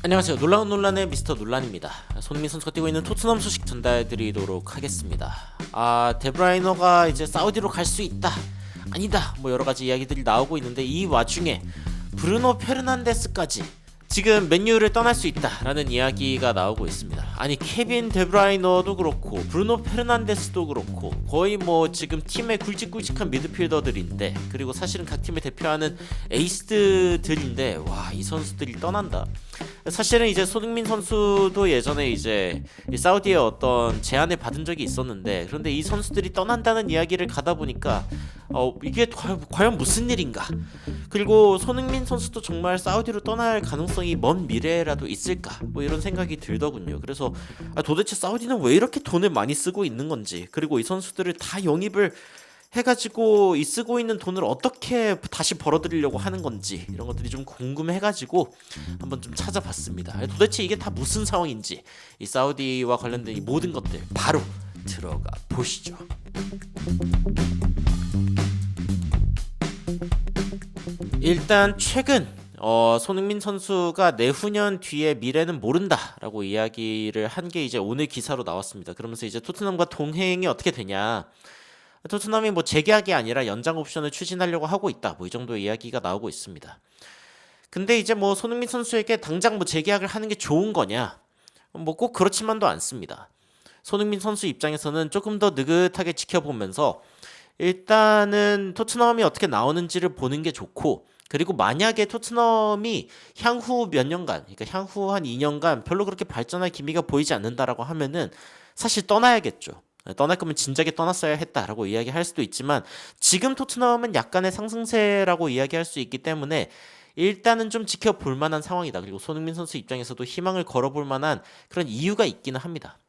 안녕하세요. 놀라운 논란의 미스터 논란입니다. 손흥민 선수가 뛰고 있는 토트넘 소식 전달드리도록 하겠습니다. 데브라이너가 이제 사우디로 갈 수 있다, 아니다, 뭐 여러 가지 이야기들이 나오고 있는데 이 와중에 브루노 페르난데스까지 지금 맨유를 떠날 수 있다라는 이야기가 나오고 있습니다. 아니 케빈 데브라이너도 그렇고 브루노 페르난데스도 그렇고 거의 뭐 지금 팀의 굵직굵직한 미드필더들인데, 그리고 사실은 각 팀을 대표하는 에이스들인데 와, 이 선수들이 떠난다. 사실은 이제 손흥민 선수도 예전에 이제 사우디의 어떤 제안을 받은 적이 있었는데, 그런데 이 선수들이 떠난다는 이야기를 가다 보니까 이게 과연 무슨 일인가? 그리고 손흥민 선수도 정말 사우디로 떠날 가능성이 먼 미래라도 있을까? 뭐 이런 생각이 들더군요. 그래서 도대체 사우디는 왜 이렇게 돈을 많이 쓰고 있는 건지, 그리고 이 선수들을 다 영입을 해가지고 이 쓰고 있는 돈을 어떻게 다시 벌어들이려고 하는 건지, 이런 것들이 좀 궁금해가지고 한번 좀 찾아봤습니다. 도대체 이게 다 무슨 상황인지, 이 사우디와 관련된 이 모든 것들 바로 들어가 보시죠. 일단 최근 손흥민 선수가 내후년 뒤에 미래는 모른다라고 이야기를 한 게 이제 오늘 기사로 나왔습니다. 그러면서 이제 토트넘과 동행이 어떻게 되냐, 토트넘이 뭐 재계약이 아니라 연장 옵션을 추진하려고 하고 있다, 뭐 이 정도의 이야기가 나오고 있습니다. 근데 이제 뭐 손흥민 선수에게 당장 뭐 재계약을 하는 게 좋은 거냐, 뭐 꼭 그렇지만도 않습니다. 손흥민 선수 입장에서는 조금 더 느긋하게 지켜보면서 일단은 토트넘이 어떻게 나오는지를 보는 게 좋고, 그리고 만약에 토트넘이 향후 몇 년간, 그러니까 향후 한 2년간 별로 그렇게 발전할 기미가 보이지 않는다라고 하면은 사실 떠나야겠죠. 떠날 거면 진작에 떠났어야 했다라고 이야기할 수도 있지만, 지금 토트넘은 약간의 상승세라고 이야기할 수 있기 때문에 일단은 좀 지켜볼 만한 상황이다. 그리고 손흥민 선수 입장에서도 희망을 걸어볼 만한 그런 이유가 있기는 합니다.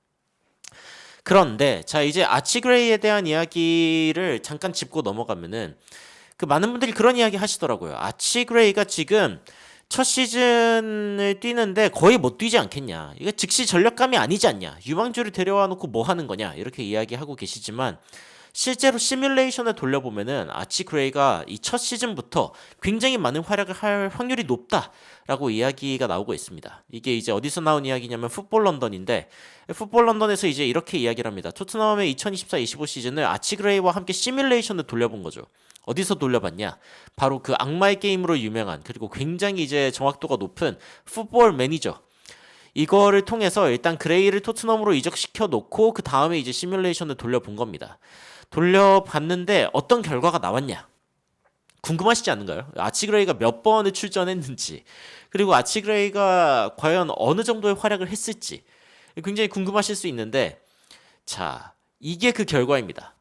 그런데 자, 이제 아치 그레이에 대한 이야기를 잠깐 짚고 넘어가면은 많은 분들이 그런 이야기 하시더라고요. 아치 그레이가 지금 첫 시즌을 뛰는데 거의 못 뛰지 않겠냐, 이거 즉시 전력감이 아니지 않냐, 유망주를 데려와 놓고 뭐 하는 거냐, 이렇게 이야기하고 계시지만, 실제로 시뮬레이션을 돌려보면은 아치 그레이가 이 첫 시즌부터 굉장히 많은 활약을 할 확률이 높다라고 이야기가 나오고 있습니다. 이게 이제 어디서 나온 이야기냐면 풋볼 런던인데, 풋볼 런던에서 이제 이렇게 이야기를 합니다. 토트넘의 2024-25 시즌을 아치 그레이와 함께 시뮬레이션을 돌려본 거죠. 어디서 돌려봤냐? 바로 그 악마의 게임으로 유명한, 그리고 굉장히 이제 정확도가 높은 풋볼 매니저, 이거를 통해서 일단 그레이를 토트넘으로 이적시켜 놓고 그 다음에 이제 시뮬레이션을 돌려본 겁니다. 돌려봤는데 어떤 결과가 나왔냐? 궁금하시지 않은가요? 아치 그레이가 몇 번을 출전했는지, 그리고 아치 그레이가 과연 어느 정도의 활약을 했을지 굉장히 궁금하실 수 있는데, 자, 이게 그 결과입니다.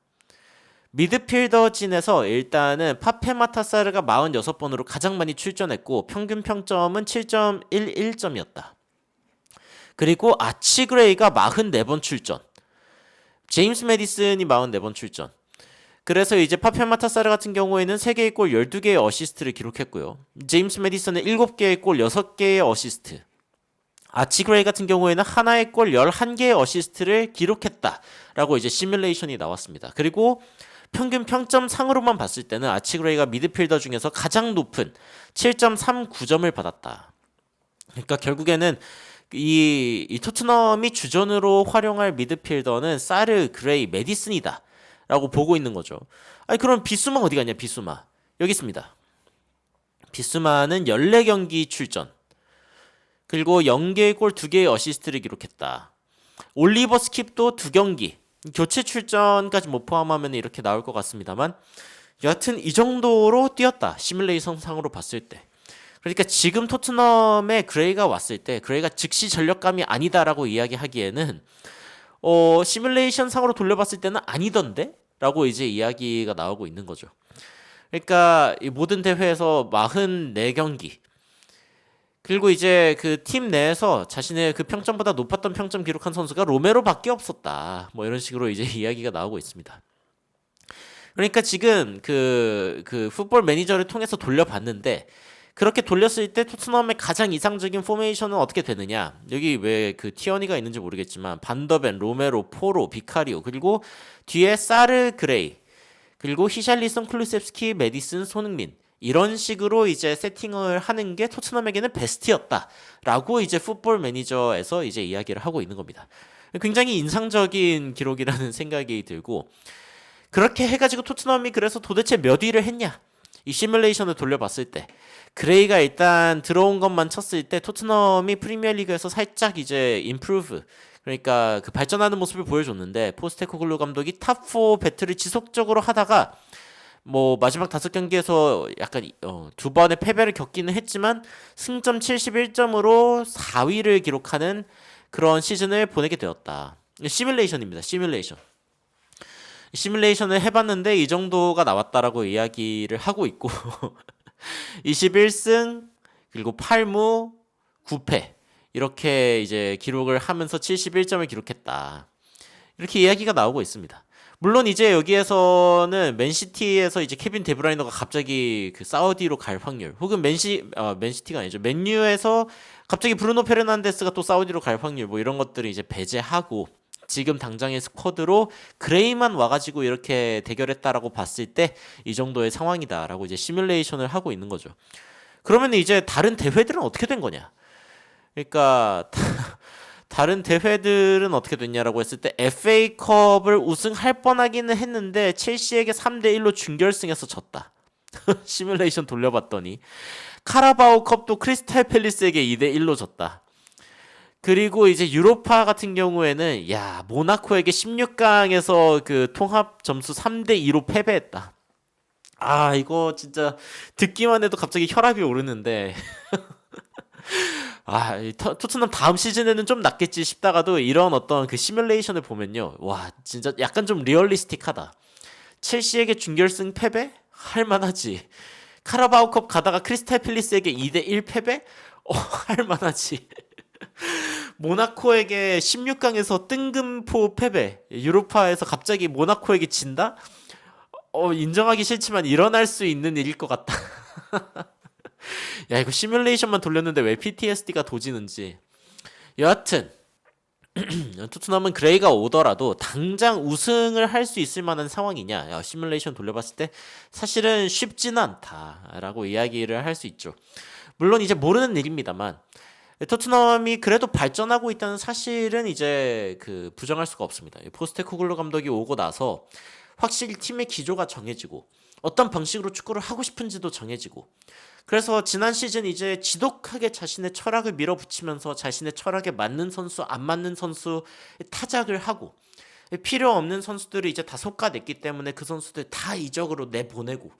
미드필더진에서 일단은 파페 마타사르가 46번으로 가장 많이 출전했고 평균 평점은 7.11점이었다. 그리고 아치 그레이가 44번 출전, 제임스 메디슨이 44번 출전. 그래서 이제 파페 마타사르 같은 경우에는 3개의 골 12개의 어시스트를 기록했고요. 제임스 메디슨은 7개의 골 6개의 어시스트. 아치 그레이 같은 경우에는 하나의 골 11개의 어시스트를 기록했다라고 이제 시뮬레이션이 나왔습니다. 그리고 평균 평점 상으로만 봤을 때는 아치 그레이가 미드필더 중에서 가장 높은 7.39점을 받았다. 그러니까 결국에는 이 토트넘이 주전으로 활용할 미드필더는 사르, 그레이, 메디슨이다 라고 보고 있는 거죠. 아니 그럼 비수마 어디 갔냐? 비수마 여기 있습니다. 비수마는 14경기 출전, 그리고 0개의 골 2개의 어시스트를 기록했다. 올리버 스킵도 2경기, 교체 출전까지 못 포함하면 이렇게 나올 것 같습니다만, 여하튼 이 정도로 뛰었다, 시뮬레이션 상으로 봤을 때. 그러니까 지금 토트넘에 그레이가 왔을 때 그레이가 즉시 전력감이 아니다라고 이야기하기에는 시뮬레이션 상으로 돌려봤을 때는 아니던데? 라고 이제 이야기가 나오고 있는 거죠. 그러니까 이 모든 대회에서 44경기, 그리고 이제 그 팀 내에서 자신의 그 평점보다 높았던 평점 기록한 선수가 로메로밖에 없었다, 뭐 이런 식으로 이제 이야기가 나오고 있습니다. 그러니까 지금 그 풋볼 매니저를 통해서 돌려봤는데, 그렇게 돌렸을 때 토트넘의 가장 이상적인 포메이션은 어떻게 되느냐, 여기 왜 그 티어니가 있는지 모르겠지만 반더벤, 로메로, 포로, 비카리오, 그리고 뒤에 사르, 그레이, 그리고 히샬리슨, 클루셉스키, 메디슨, 손흥민, 이런 식으로 이제 세팅을 하는 게 토트넘에게는 베스트였다라고 이제 풋볼 매니저에서 이제 이야기를 하고 있는 겁니다. 굉장히 인상적인 기록이라는 생각이 들고 그렇게 해가지고 토트넘이 그래서 도대체 몇 위를 했냐? 이 시뮬레이션을 돌려봤을 때 그레이가 일단 들어온 것만 쳤을 때 토트넘이 프리미어리그에서 살짝 이제 임프루브 그러니까 그 발전하는 모습을 보여줬는데 포스테코글루 감독이 탑4 배틀을 지속적으로 하다가 뭐 마지막 5경기에서 약간 두 번의 패배를 겪기는 했지만 승점 71점으로 4위를 기록하는 그런 시즌을 보내게 되었다. 시뮬레이션입니다. 시뮬레이션을 해봤는데 이 정도가 나왔다라고 이야기를 하고 있고 21승 그리고 8무 9패 이렇게 이제 기록을 하면서 71점을 기록했다. 이렇게 이야기가 나오고 있습니다. 물론 이제 여기에서는 맨시티에서 이제 케빈 데브라이너가 갑자기 그 사우디로 갈 확률 혹은 맨시티가 아니죠. 맨유에서 갑자기 브루노 페르난데스가 또 사우디로 갈 확률 뭐 이런 것들을 이제 배제하고 지금 당장의 스쿼드로 그레이만 와가지고 이렇게 대결했다라고 봤을 때 이 정도의 상황이다라고 이제 시뮬레이션을 하고 있는 거죠. 그러면 이제 다른 대회들은 어떻게 된 거냐? 그러니까 다른 대회들은 어떻게 됐냐라고 했을 때 FA컵을 우승할 뻔하기는 했는데 첼시에게 3대1로 준결승에서 졌다. 시뮬레이션 돌려봤더니 카라바오컵도 크리스탈 팰리스에게 2대1로 졌다. 그리고 이제 유로파 같은 경우에는 모나코에게 16강에서 그 통합 점수 3대2로 패배했다. 아 이거 진짜 듣기만 해도 갑자기 혈압이 오르는데 토트넘 다음 시즌에는 좀 낫겠지 싶다가도 이런 어떤 그 시뮬레이션을 보면요. 와, 진짜 약간 좀 리얼리스틱하다. 첼시에게 준결승 패배? 할만하지. 카라바오컵 가다가 크리스탈 팰리스에게 2대1 패배? 할만하지. 모나코에게 16강에서 뜬금포 패배. 유로파에서 갑자기 모나코에게 진다? 인정하기 싫지만 일어날 수 있는 일일 것 같다. 야 이거 시뮬레이션만 돌렸는데 왜 PTSD가 도지는지. 여하튼 토트넘은 그레이가 오더라도 당장 우승을 할 수 있을 만한 상황이냐. 시뮬레이션 돌려봤을 때 사실은 쉽지는 않다라고 이야기를 할 수 있죠. 물론 이제 모르는 일입니다만 토트넘이 그래도 발전하고 있다는 사실은 이제 그 부정할 수가 없습니다. 포스테코글루 감독이 오고 나서 확실히 팀의 기조가 정해지고 어떤 방식으로 축구를 하고 싶은지도 정해지고 그래서 지난 시즌 이제 지독하게 자신의 철학을 밀어붙이면서 자신의 철학에 맞는 선수, 안 맞는 선수 타작을 하고 필요 없는 선수들을 이제 다 솎아냈기 때문에 그 선수들 다 이적으로 내보내고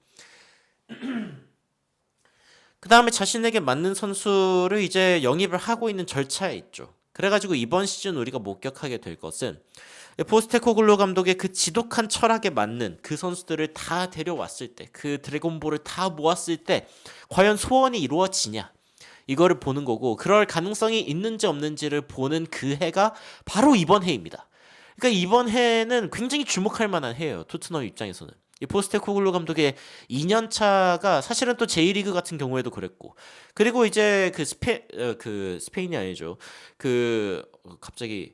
그 다음에 자신에게 맞는 선수를 이제 영입을 하고 있는 절차에 있죠. 그래가지고 이번 시즌 우리가 목격하게 될 것은 포스테코글루 감독의 그 지독한 철학에 맞는 그 선수들을 다 데려왔을 때, 그 드래곤볼을 다 모았을 때 과연 소원이 이루어지냐 이거를 보는 거고 그럴 가능성이 있는지 없는지를 보는 그 해가 바로 이번 해입니다. 그러니까 이번 해는 굉장히 주목할 만한 해예요. 토트넘 입장에서는. 이 포스테코글루 감독의 2년 차가 사실은 또 J리그 같은 경우에도 그랬고 그리고 이제 그 스페인이 아니죠. 갑자기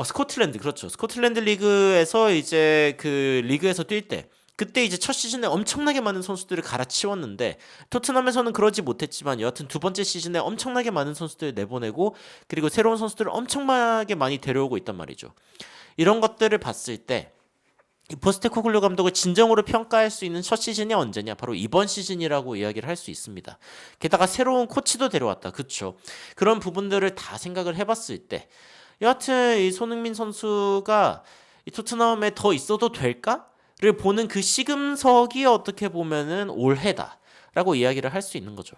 스코틀랜드 그렇죠. 스코틀랜드 리그에서 이제 그 리그에서 뛸 때 그때 이제 첫 시즌에 엄청나게 많은 선수들을 갈아치웠는데 토트넘에서는 그러지 못했지만 여하튼 두 번째 시즌에 엄청나게 많은 선수들을 내보내고 그리고 새로운 선수들을 엄청나게 많이 데려오고 있단 말이죠. 이런 것들을 봤을 때 포스테코글루 감독을 진정으로 평가할 수 있는 첫 시즌이 언제냐? 바로 이번 시즌이라고 이야기를 할 수 있습니다. 게다가 새로운 코치도 데려왔다. 그렇죠. 그런 부분들을 다 생각을 해봤을 때 여하튼 이 손흥민 선수가 이 토트넘에 더 있어도 될까를 보는 그 시금석이 어떻게 보면은 올해다라고 이야기를 할 수 있는 거죠.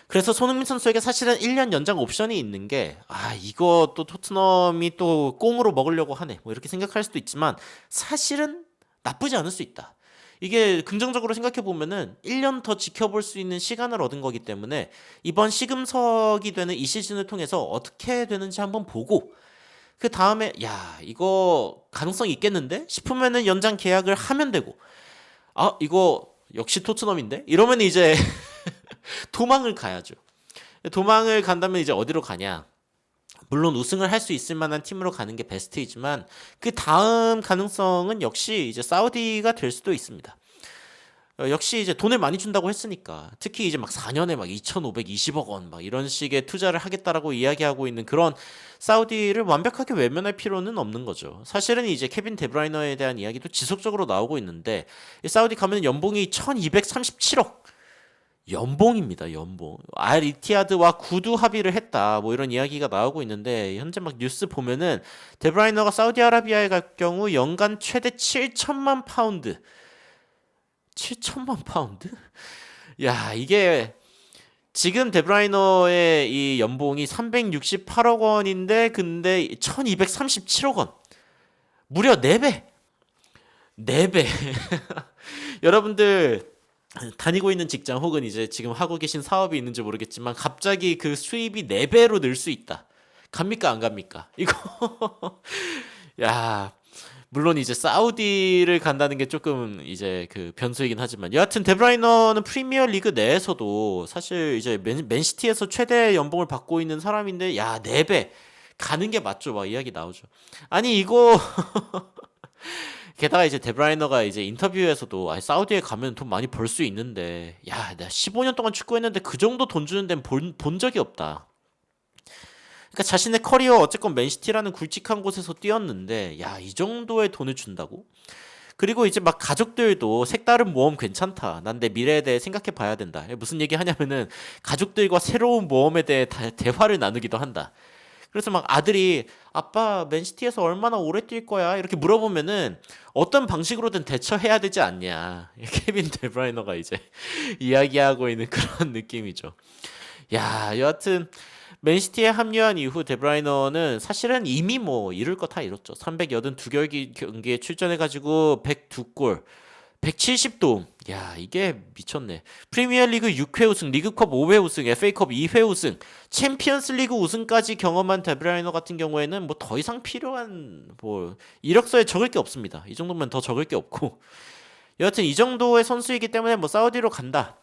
그래서 손흥민 선수에게 사실은 1년 연장 옵션이 있는 게 이거 또 토트넘이 또 꽁으로 먹으려고 하네 뭐 이렇게 생각할 수도 있지만 사실은 나쁘지 않을 수 있다. 이게 긍정적으로 생각해 보면은 1년 더 지켜볼 수 있는 시간을 얻은 거기 때문에 이번 시금석이 되는 이 시즌을 통해서 어떻게 되는지 한번 보고 그 다음에 이거 가능성이 있겠는데 싶으면은 연장 계약을 하면 되고 이거 역시 토트넘인데 이러면 이제 도망을 가야죠. 도망을 간다면 이제 어디로 가냐? 물론 우승을 할 수 있을 만한 팀으로 가는 게 베스트이지만 그 다음 가능성은 역시 이제 사우디가 될 수도 있습니다. 역시 이제 돈을 많이 준다고 했으니까 특히 이제 막 4년에 막 2,520억 원 막 이런 식의 투자를 하겠다라고 이야기하고 있는 그런 사우디를 완벽하게 외면할 필요는 없는 거죠. 사실은 이제 케빈 데브라이너에 대한 이야기도 지속적으로 나오고 있는데 이 사우디 가면 연봉이 1,237억 연봉입니다. 연봉. 알 이티하드와 구두 합의를 했다. 뭐 이런 이야기가 나오고 있는데 현재 막 뉴스 보면은 데브라이너가 사우디아라비아에 갈 경우 연간 최대 7천만 파운드 7천만 파운드? 야, 이게 지금 데브라이너의 이 연봉이 368억 원인데 근데 1237억 원. 무려 4배. 4배. 여러분들 다니고 있는 직장 혹은 이제 지금 하고 계신 사업이 있는지 모르겠지만 갑자기 그 수입이 4배로 늘 수 있다. 갑니까 안 갑니까? 이거 야, 물론 이제 사우디를 간다는 게 조금 이제 그 변수이긴 하지만 여하튼 데브라이너는 프리미어 리그 내에서도 사실 이제 맨시티에서 최대 연봉을 받고 있는 사람인데 야 4배 가는 게 맞죠 막 이야기 나오죠. 아니 이거 게다가 이제 데브라이너가 이제 인터뷰에서도 아, 사우디에 가면 돈 많이 벌 수 있는데 야 내가 15년 동안 축구했는데 그 정도 돈 주는 데는 본 적이 없다. 그러니까 자신의 커리어 어쨌건 맨시티라는 굵직한 곳에서 뛰었는데 야 이 정도의 돈을 준다고? 그리고 이제 막 가족들도 색다른 모험 괜찮다. 난 내 미래에 대해 생각해 봐야 된다. 무슨 얘기 하냐면은 가족들과 새로운 모험에 대해 대화를 나누기도 한다. 그래서 막 아들이 아빠 맨시티에서 얼마나 오래 뛸 거야? 이렇게 물어보면은 어떤 방식으로든 대처해야 되지 않냐. 케빈 데브라이너가 이제 이야기하고 있는 그런 느낌이죠. 야, 여하튼 맨시티에 합류한 이후 데브라이너는 사실은 이미 뭐 이룰 거 다 이뤘죠. 382경기 경기에 출전해가지고 102골, 170도움. 야 이게 미쳤네. 프리미어리그 6회 우승, 리그컵 5회 우승, FA컵 2회 우승, 챔피언스리그 우승까지 경험한 데브라이너 같은 경우에는 뭐 더 이상 필요한 뭐 이력서에 적을 게 없습니다. 이 정도면 더 적을 게 없고. 여하튼 이 정도의 선수이기 때문에 뭐 사우디로 간다.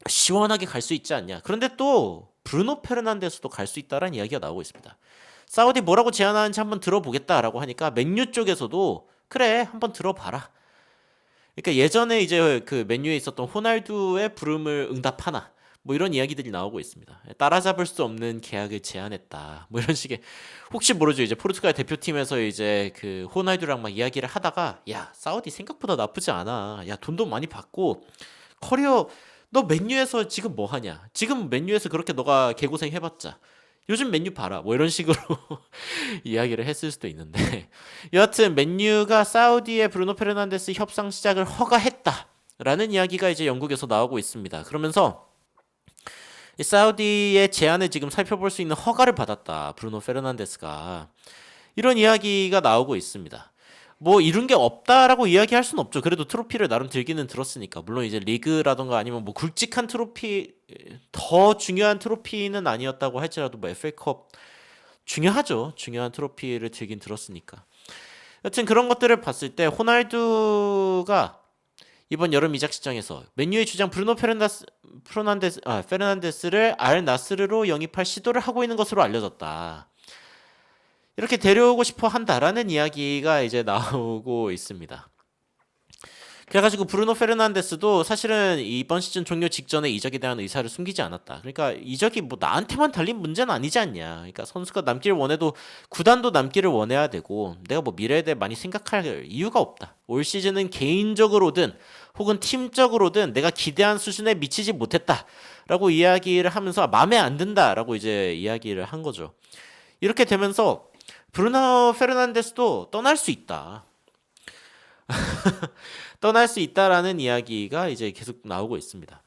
시원하게 갈 수 있지 않냐. 그런데 또 브루노 페르난데스도 갈 수 있다라는 이야기가 나오고 있습니다. 사우디 뭐라고 제안하는지 한번 들어보겠다라고 하니까 맨유 쪽에서도 그래 한번 들어봐라. 그러니까 예전에 이제 그 맨유에 있었던 호날두의 부름을 응답하나 뭐 이런 이야기들이 나오고 있습니다. 따라잡을 수 없는 계약을 제안했다. 뭐 이런 식의 혹시 모르죠. 이제 포르투갈 대표팀에서 이제 그 호날두랑 막 이야기를 하다가 야 사우디 생각보다 나쁘지 않아. 야 돈도 많이 받고 커리어 너 맨유에서 지금 뭐 하냐? 지금 맨유에서 그렇게 너가 개고생 해봤자 요즘 맨유 봐라. 뭐 이런 식으로 이야기를 했을 수도 있는데 여하튼 맨유가 사우디의 브루노 페르난데스 협상 시작을 허가했다라는 이야기가 이제 영국에서 나오고 있습니다. 그러면서 이 사우디의 제안을 지금 살펴볼 수 있는 허가를 받았다. 브루노 페르난데스가 이런 이야기가 나오고 있습니다. 뭐 이룬 게 없다라고 이야기할 수는 없죠. 그래도 트로피를 나름 들기는 들었으니까. 물론 이제 리그라던가 아니면 뭐 굵직한 트로피 더 중요한 트로피는 아니었다고 할지라도 뭐 FA컵 중요하죠. 중요한 트로피를 들긴 들었으니까. 여튼 그런 것들을 봤을 때 호날두가 이번 여름 이적 시장에서 맨유의 주장 브루노 페르난데스를 알 나스르로 영입할 시도를 하고 있는 것으로 알려졌다. 이렇게 데려오고 싶어 한다라는 이야기가 이제 나오고 있습니다. 그래가지고 브루노 페르난데스도 사실은 이번 시즌 종료 직전에 이적에 대한 의사를 숨기지 않았다. 그러니까 이적이 뭐 나한테만 달린 문제는 아니지 않냐. 그러니까 선수가 남기를 원해도 구단도 남기를 원해야 되고 내가 뭐 미래에 대해 많이 생각할 이유가 없다. 올 시즌은 개인적으로든 혹은 팀적으로든 내가 기대한 수준에 미치지 못했다라고 이야기를 하면서 마음에 안 든다라고 이제 이야기를 한 거죠. 이렇게 되면서 브루노 페르난데스도 떠날 수 있다. 떠날 수 있다라는 이야기가 이제 계속 나오고 있습니다.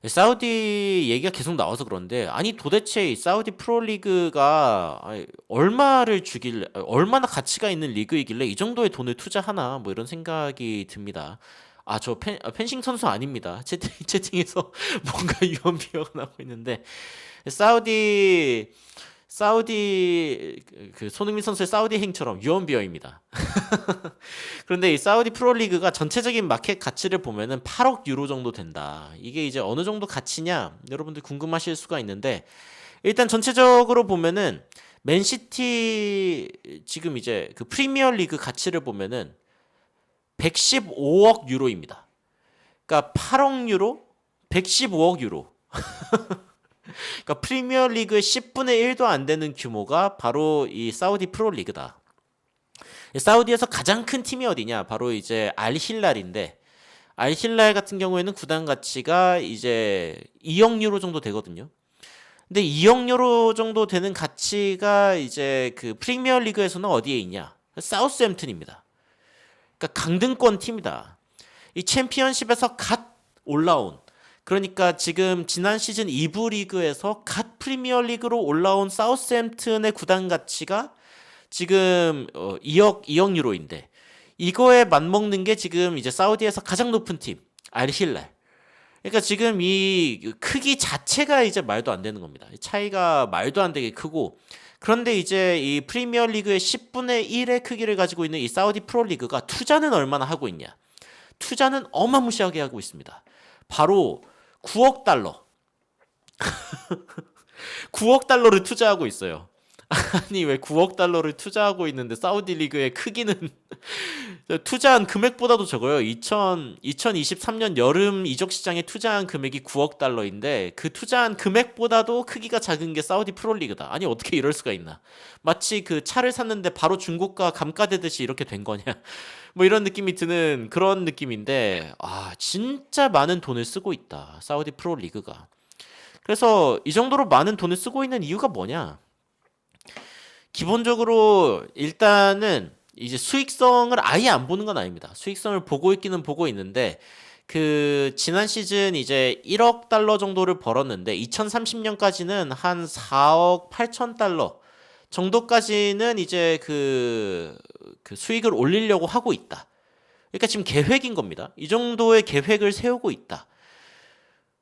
사우디 얘기가 계속 나와서 그런데 아니 도대체 이 사우디 프로리그가 얼마나 가치가 있는 리그이길래 이 정도의 돈을 투자하나 뭐 이런 생각이 듭니다. 아 저 펜싱 선수 아닙니다. 채팅에서 뭔가 유언 비어가 나오고 있는데 사우디 그 손흥민 선수의 사우디 행처럼 유언비어입니다. 그런데 이 사우디 프로리그가 전체적인 마켓 가치를 보면은 8억 유로 정도 된다. 이게 이제 어느 정도 가치냐? 여러분들 궁금하실 수가 있는데 일단 전체적으로 보면은 맨시티 지금 이제 그 프리미어 리그 가치를 보면은 115억 유로입니다. 그러니까 8억 유로, 115억 유로. 그러니까 프리미어리그의 10분의 1도 안 되는 규모가 바로 이 사우디 프로리그다. 사우디에서 가장 큰 팀이 어디냐? 바로 이제 알힐랄인데, 알힐랄 같은 경우에는 구단 가치가 이제 2억 유로 정도 되거든요. 근데 2억 유로 정도 되는 가치가 이제 그 프리미어리그에서는 어디에 있냐? 사우스햄튼입니다. 그러니까 강등권 팀이다. 이 챔피언십에서 갓 올라온, 그러니까 지금 지난 시즌 2부 리그에서 갓 프리미어리그로 올라온 사우스햄튼의 구단 가치가 지금 2억 유로인데, 이거에 맞먹는 게 지금 이제 사우디에서 가장 높은 팀 알힐랄. 그러니까 지금 이 크기 자체가 이제 말도 안 되는 겁니다. 차이가 말도 안 되게 크고, 그런데 이제 이 프리미어리그의 10분의 1의 크기를 가지고 있는 이 사우디 프로리그가 투자는 얼마나 하고 있냐? 투자는 어마무시하게 하고 있습니다. 바로 9억 달러. 9억 달러를 투자하고 있어요. 아니 왜 9억 달러를 투자하고 있는데 사우디 리그의 크기는 투자한 금액보다도 적어요. 2023년 여름 이적 시장에 투자한 금액이 9억 달러인데 그 투자한 금액보다도 크기가 작은 게 사우디 프로리그다. 아니 어떻게 이럴 수가 있나? 마치 그 차를 샀는데 바로 중고가 감가되듯이 이렇게 된 거냐? 뭐 이런 느낌이 드는 그런 느낌인데, 아 진짜 많은 돈을 쓰고 있다 사우디 프로리그가. 그래서 이 정도로 많은 돈을 쓰고 있는 이유가 뭐냐? 기본적으로 일단은 이제 수익성을 아예 안 보는 건 아닙니다. 수익성을 보고 있기는 보고 있는데, 그 지난 시즌 이제 1억 달러 정도를 벌었는데 2030년까지는 한 4억 8천 달러 정도까지는 이제 그 수익을 올리려고 하고 있다. 그러니까 지금 계획인 겁니다. 이 정도의 계획을 세우고 있다.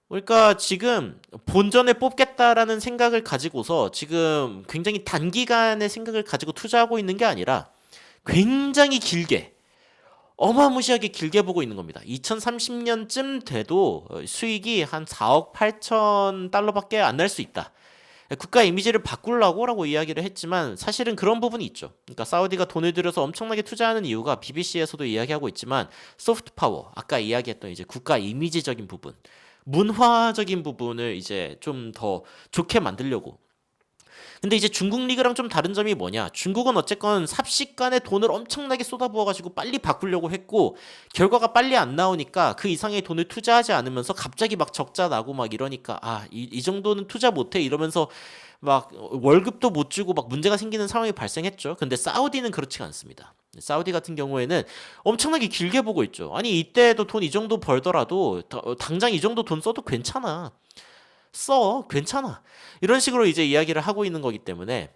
그러니까 지금 본전을 뽑겠다라는 생각을 가지고서 지금 굉장히 단기간의 생각을 가지고 투자하고 있는 게 아니라 굉장히 길게, 어마무시하게 길게 보고 있는 겁니다. 2030년쯤 돼도 수익이 한 4억 8천 달러밖에 안 날 수 있다. 국가 이미지를 바꾸려고라고 이야기를 했지만 사실은 그런 부분이 있죠. 그러니까 사우디가 돈을 들여서 엄청나게 투자하는 이유가 BBC에서도 이야기하고 있지만 소프트 파워, 아까 이야기했던 이제 국가 이미지적인 부분, 문화적인 부분을 이제 좀 더 좋게 만들려고. 근데 이제 중국 리그랑 좀 다른 점이 뭐냐? 중국은 어쨌건 삽시간에 돈을 엄청나게 쏟아부어가지고 빨리 바꾸려고 했고, 결과가 빨리 안 나오니까 그 이상의 돈을 투자하지 않으면서 갑자기 막 적자 나고 막 이러니까, 이 정도는 투자 못해 이러면서 막 월급도 못 주고 막 문제가 생기는 상황이 발생했죠. 근데 사우디는 그렇지가 않습니다. 사우디 같은 경우에는 엄청나게 길게 보고 있죠. 아니 이때도 돈 이 정도 벌더라도 당장 이 정도 돈 써도 괜찮아. 괜찮아. 이런 식으로 이제 이야기를 하고 있는 거기 때문에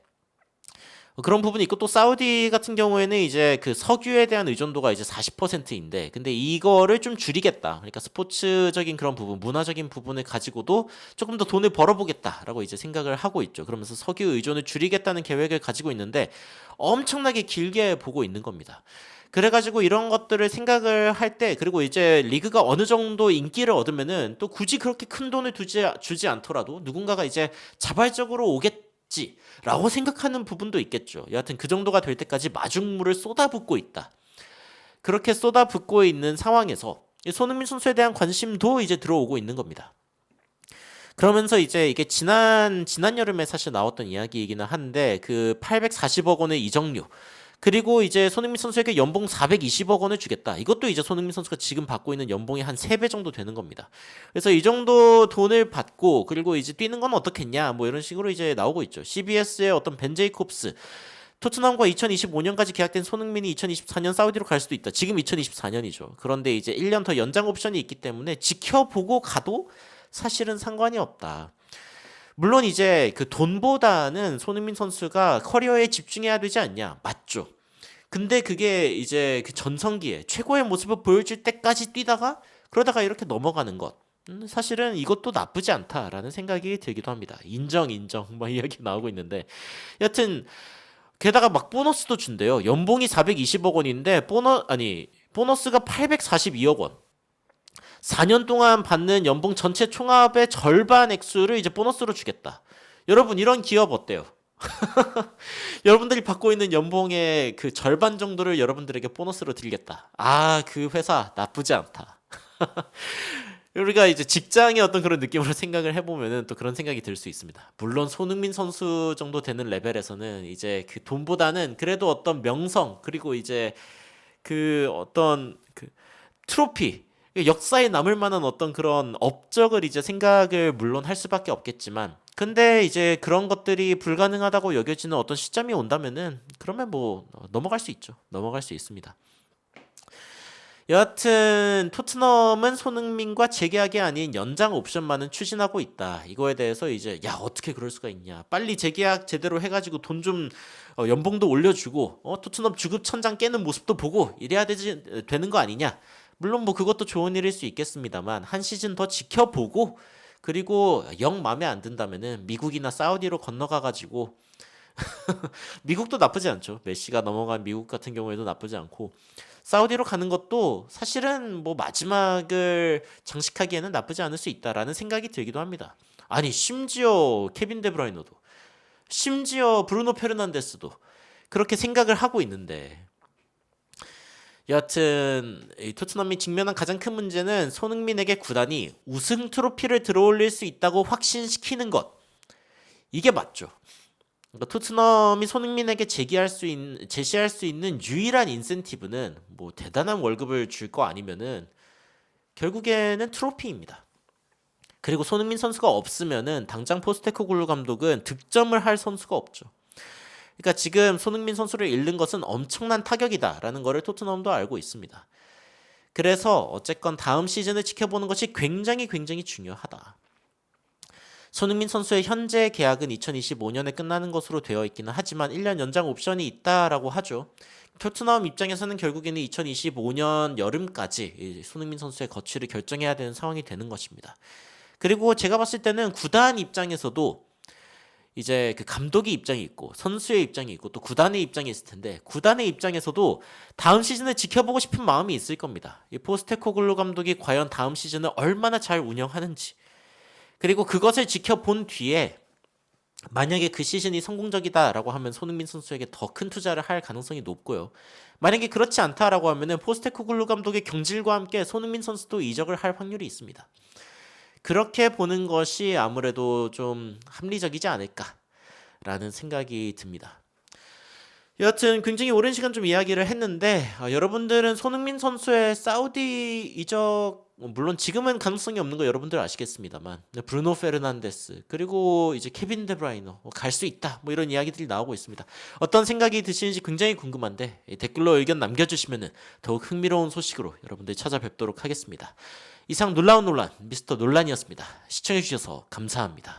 그런 부분이 있고, 또 사우디 같은 경우에는 이제 그 석유에 대한 의존도가 이제 40%인데, 근데 이거를 좀 줄이겠다. 그러니까 스포츠적인 그런 부분, 문화적인 부분을 가지고도 조금 더 돈을 벌어보겠다라고 이제 생각을 하고 있죠. 그러면서 석유 의존을 줄이겠다는 계획을 가지고 있는데 엄청나게 길게 보고 있는 겁니다. 그래가지고 이런 것들을 생각을 할 때, 그리고 이제 리그가 어느 정도 인기를 얻으면은 또 굳이 그렇게 큰 돈을 주지 않더라도 누군가가 이제 자발적으로 오겠지라고 생각하는 부분도 있겠죠. 여하튼 그 정도가 될 때까지 마중물을 쏟아붓고 있다. 그렇게 쏟아붓고 있는 상황에서 손흥민 선수에 대한 관심도 이제 들어오고 있는 겁니다. 그러면서 이제 이게 지난 여름에 사실 나왔던 이야기이기는 한데, 그 840억 원의 이적료, 그리고 이제 손흥민 선수에게 연봉 420억 원을 주겠다. 이것도 이제 손흥민 선수가 지금 받고 있는 연봉이 한 3배 정도 되는 겁니다. 그래서 이 정도 돈을 받고, 그리고 이제 뛰는 건 어떻겠냐, 뭐 이런 식으로 이제 나오고 있죠. CBS의 어떤 벤 제이콥스, 토트넘과 2025년까지 계약된 손흥민이 2024년 사우디로 갈 수도 있다. 지금 2024년이죠. 그런데 이제 1년 더 연장 옵션이 있기 때문에 지켜보고 가도 사실은 상관이 없다. 물론 이제 그 돈보다는 손흥민 선수가 커리어에 집중해야 되지 않냐, 맞죠. 근데 그게 이제 그 전성기에 최고의 모습을 보여줄 때까지 뛰다가 그러다가 이렇게 넘어가는 것, 사실은 이것도 나쁘지 않다라는 생각이 들기도 합니다. 인정 막 이야기 나오고 있는데, 여튼 게다가 막 보너스도 준대요. 연봉이 420억 원인데 보너스가 842억 원. 4년 동안 받는 연봉 전체 총합의 절반 액수를 이제 보너스로 주겠다. 여러분 이런 기업 어때요? 여러분들이 받고 있는 연봉의 그 절반 정도를 여러분들에게 보너스로 드리겠다. 그 회사 나쁘지 않다. 우리가 이제 직장의 어떤 그런 느낌으로 생각을 해보면은 또 그런 생각이 들 수 있습니다. 물론 손흥민 선수 정도 되는 레벨에서는 이제 그 돈보다는 그래도 어떤 명성 그리고 이제 그 어떤 그 트로피 역사에 남을 만한 어떤 그런 업적을 이제 생각을 물론 할 수밖에 없겠지만 근데 이제 그런 것들이 불가능하다고 여겨지는 어떤 시점이 온다면은 그러면 뭐 넘어갈 수 있죠. 넘어갈 수 있습니다. 여하튼 토트넘은 손흥민과 재계약이 아닌 연장 옵션만은 추진하고 있다. 이거에 대해서 이제 야 어떻게 그럴 수가 있냐. 빨리 재계약 제대로 해가지고 돈 좀 연봉도 올려주고 토트넘 주급 천장 깨는 모습도 보고 이래야 되는 거 아니냐. 물론 뭐 그것도 좋은 일일 수 있겠습니다만 한 시즌 더 지켜보고 그리고 영 마음에 안 든다면은 미국이나 사우디로 건너가가지고 미국도 나쁘지 않죠. 메시가 넘어간 미국 같은 경우에도 나쁘지 않고 사우디로 가는 것도 사실은 뭐 마지막을 장식하기에는 나쁘지 않을 수 있다라는 생각이 들기도 합니다. 아니 심지어 케빈 데브라이너도 심지어 브루노 페르난데스도 그렇게 생각을 하고 있는데 여하튼 이 토트넘이 직면한 가장 큰 문제는 손흥민에게 구단이 우승 트로피를 들어올릴 수 있다고 확신시키는 것 이게 맞죠. 그러니까 토트넘이 손흥민에게 제시할 수 있는 유일한 인센티브는 뭐 대단한 월급을 줄 거 아니면은 결국에는 트로피입니다. 그리고 손흥민 선수가 없으면은 당장 포스테코글루 감독은 득점을 할 선수가 없죠. 그러니까 지금 손흥민 선수를 잃는 것은 엄청난 타격이다라는 것을 토트넘도 알고 있습니다. 그래서 어쨌건 다음 시즌을 지켜보는 것이 굉장히 중요하다. 손흥민 선수의 현재 계약은 2025년에 끝나는 것으로 되어 있기는 하지만 1년 연장 옵션이 있다라고 하죠. 토트넘 입장에서는 결국에는 2025년 여름까지 손흥민 선수의 거취를 결정해야 되는 상황이 되는 것입니다. 그리고 제가 봤을 때는 구단 입장에서도 이제 그 감독의 입장이 있고 선수의 입장이 있고 또 구단의 입장이 있을 텐데 구단의 입장에서도 다음 시즌을 지켜보고 싶은 마음이 있을 겁니다. 이 포스테코글루 감독이 과연 다음 시즌을 얼마나 잘 운영하는지 그리고 그것을 지켜본 뒤에 만약에 그 시즌이 성공적이다라고 하면 손흥민 선수에게 더 큰 투자를 할 가능성이 높고요. 만약에 그렇지 않다라고 하면은 포스테코글루 감독의 경질과 함께 손흥민 선수도 이적을 할 확률이 있습니다. 그렇게 보는 것이 아무래도 좀 합리적이지 않을까라는 생각이 듭니다. 여하튼 굉장히 오랜 시간 좀 이야기를 했는데 여러분들은 손흥민 선수의 사우디 이적 물론 지금은 가능성이 없는 거 여러분들 아시겠습니다만 브루노 페르난데스 그리고 이제 케빈 데브라이너 갈 수 있다 뭐 이런 이야기들이 나오고 있습니다. 어떤 생각이 드시는지 굉장히 궁금한데 댓글로 의견 남겨주시면 더욱 흥미로운 소식으로 여러분들 찾아뵙도록 하겠습니다. 이상 놀라운 논란 미스터 논란이었습니다. 시청해주셔서 감사합니다.